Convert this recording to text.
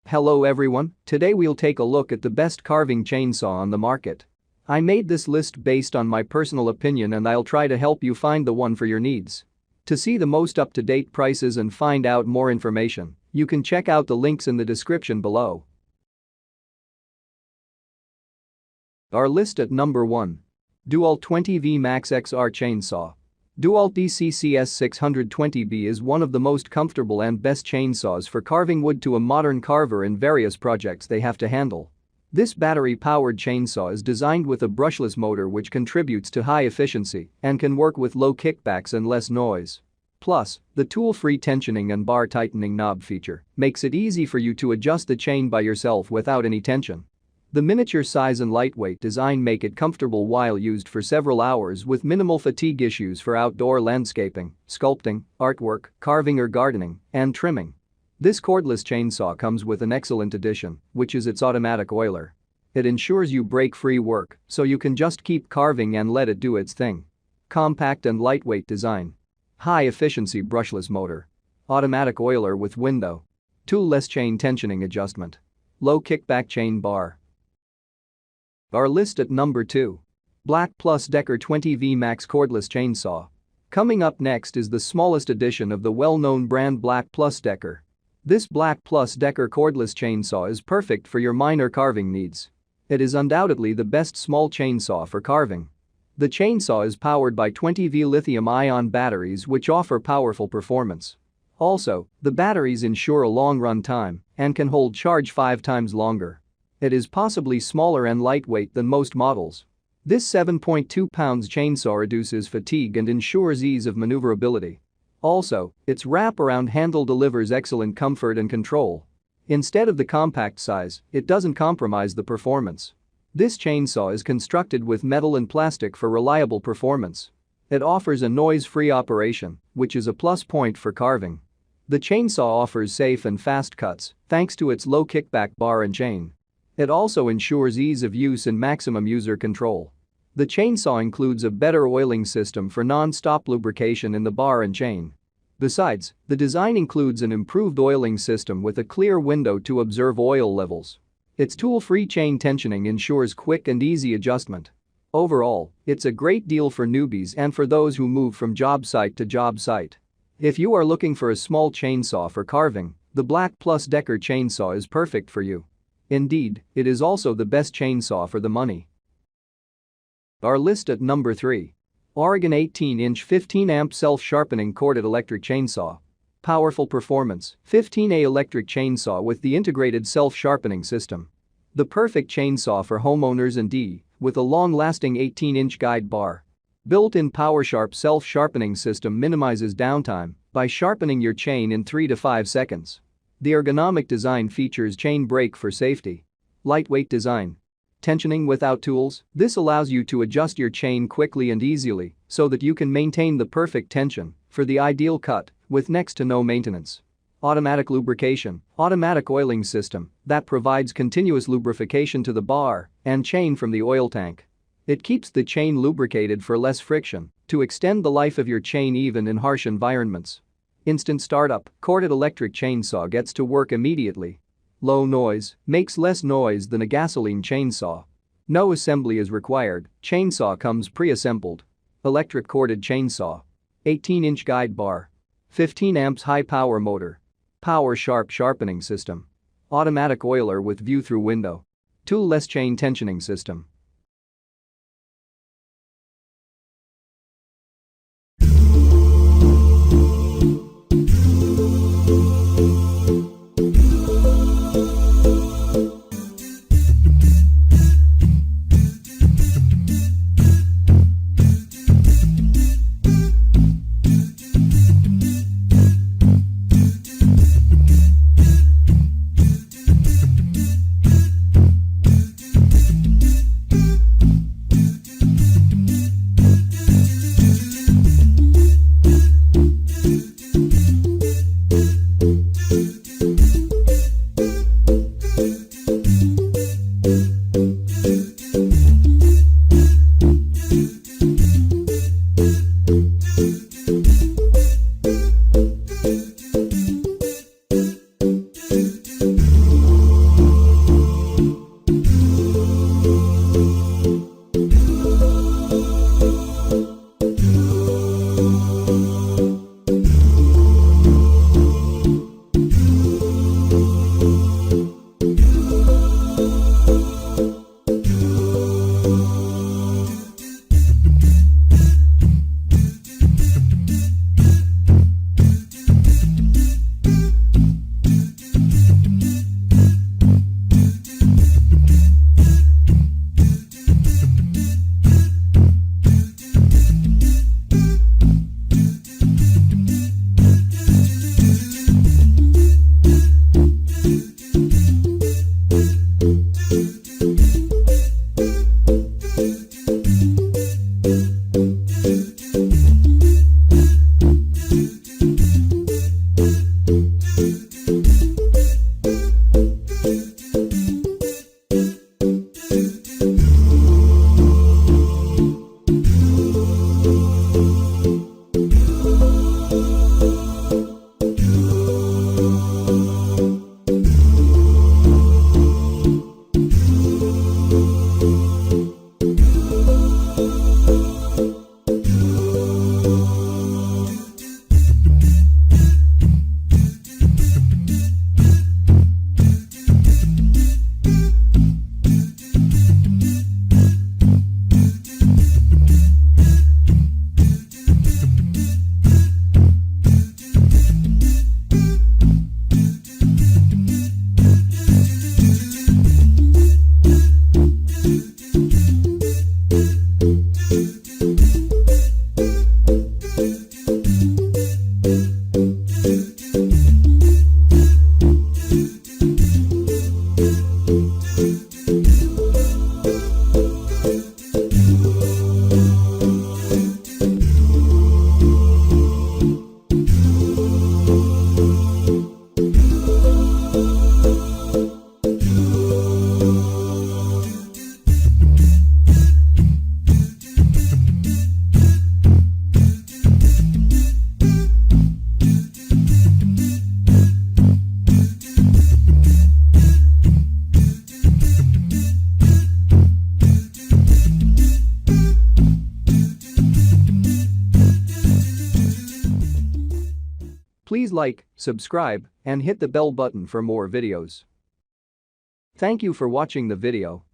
Hello everyone, today we'll take a look at the best carving chainsaw on the market. I made this list based on my personal opinion and I'll try to help you find the one for your needs. To see the most up-to-date prices and find out more information, you can check out the links in the description below. Our list at number 1. DEWALT 20V Max XR Chainsaw. DEWALT DCCS 620B is one of the most comfortable and best chainsaws for carving wood to a modern carver in various projects they have to handle. This battery-powered chainsaw is designed with a brushless motor which contributes to high efficiency and can work with low kickbacks and less noise. Plus, the tool-free tensioning and bar tightening knob feature makes it easy for you to adjust the chain by yourself without any tension. The miniature size and lightweight design make it comfortable while used for several hours with minimal fatigue issues for outdoor landscaping, sculpting, artwork, carving or gardening, and trimming. This cordless chainsaw comes with an excellent addition, which is its automatic oiler. It ensures you break-free work, so you can just keep carving and let it do its thing. Compact and lightweight design. High-efficiency brushless motor. Automatic oiler with window. Tool-less chain tensioning adjustment. Low kickback chain bar. Our list at number 2. BLACK+DECKER 20V Max Cordless Chainsaw. Coming up next is the smallest edition of the well-known brand BLACK+DECKER. This BLACK+DECKER cordless chainsaw is perfect for your minor carving needs. It is undoubtedly the best small chainsaw for carving. The chainsaw is powered by 20V lithium-ion batteries which offer powerful performance. Also, the batteries ensure a long run time and can hold charge 5 times longer. It is possibly smaller and lightweight than most models. This 7.2 pounds chainsaw reduces fatigue and ensures ease of maneuverability. Also, its wrap-around handle delivers excellent comfort and control. Instead of the compact size, it doesn't compromise the performance. This chainsaw is constructed with metal and plastic for reliable performance. It offers a noise-free operation, which is a plus point for carving. The chainsaw offers safe and fast cuts thanks to its low kickback bar and chain. It also ensures ease of use and maximum user control. The chainsaw includes a better oiling system for non-stop lubrication in the bar and chain. Besides, the design includes an improved oiling system with a clear window to observe oil levels. Its tool-free chain tensioning ensures quick and easy adjustment. Overall, it's a great deal for newbies and for those who move from job site to job site. If you are looking for a small chainsaw for carving, the BLACK+DECKER chainsaw is perfect for you. Indeed, it is also the best chainsaw for the money. Our list at number 3. Oregon 18-inch 15-amp self-sharpening corded electric chainsaw. Powerful performance, 15A electric chainsaw with the integrated self-sharpening system. The perfect chainsaw for homeowners and with a long-lasting 18-inch guide bar. Built-in PowerSharp self-sharpening system minimizes downtime by sharpening your chain in 3 to 5 seconds. The ergonomic design features chain brake for safety. Lightweight design. Tensioning without tools, this allows you to adjust your chain quickly and easily so that you can maintain the perfect tension for the ideal cut with next to no maintenance. Automatic lubrication, automatic oiling system that provides continuous lubrication to the bar and chain from the oil tank. It keeps the chain lubricated for less friction to extend the life of your chain even in harsh environments. Instant startup, corded electric chainsaw gets to work immediately. Low noise, makes less noise than a gasoline chainsaw. No assembly is required, chainsaw comes pre-assembled. Electric corded chainsaw. 18-inch guide bar. 15 amps high power motor. PowerSharp sharpening system. Automatic oiler with view-through window. Tool-less chain tensioning system. like, subscribe, and hit the bell button for more videos. Thank you for watching the video.